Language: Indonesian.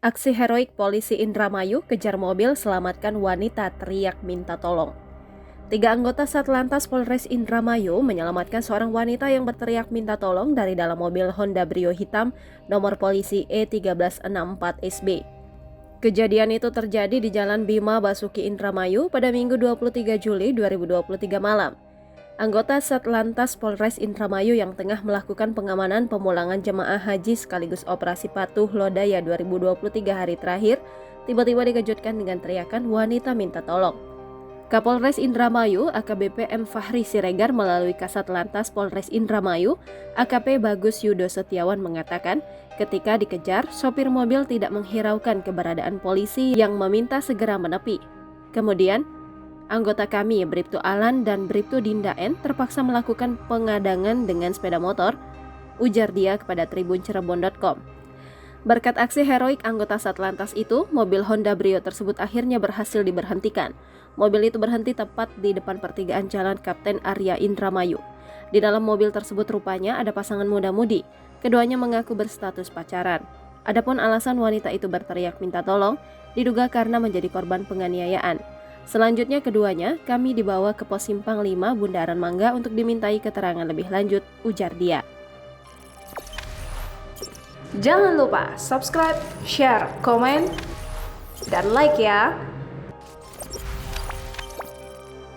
Aksi heroik polisi Indramayu kejar mobil selamatkan wanita teriak minta tolong. 3 anggota Satlantas Polres Indramayu menyelamatkan seorang wanita yang berteriak minta tolong dari dalam mobil Honda Brio hitam nomor polisi E1364SB. Kejadian itu terjadi di Jalan Bima Basuki Indramayu pada Minggu 23 Juli 2023 malam. Anggota Satlantas Polres Indramayu yang tengah melakukan pengamanan pemulangan jemaah haji sekaligus operasi patuh Lodaya 2023 hari terakhir, tiba-tiba dikejutkan dengan teriakan wanita minta tolong. Kapolres Indramayu AKBP M. Fahri Siregar melalui Kasat Lantas Polres Indramayu AKP Bagus Yudo Setiawan mengatakan ketika dikejar, sopir mobil tidak menghiraukan keberadaan polisi yang meminta segera menepi. Kemudian, anggota kami, Bribtu Alan dan Bribtu Dinda N, terpaksa melakukan pengadangan dengan sepeda motor, ujar dia kepada Tribun Cirebon.com. Berkat aksi heroik anggota Satlantas itu, mobil Honda Brio tersebut akhirnya berhasil diberhentikan. Mobil itu berhenti tepat di depan pertigaan Jalan Kapten Arya Indramayu. Di dalam mobil tersebut rupanya ada pasangan muda-mudi. Keduanya mengaku berstatus pacaran. Adapun alasan wanita itu berteriak minta tolong, diduga karena menjadi korban penganiayaan. Selanjutnya keduanya kami dibawa ke Pos Simpang 5 Bundaran Mangga untuk dimintai keterangan lebih lanjut, ujar dia. Jangan lupa subscribe, share, komen, dan like ya.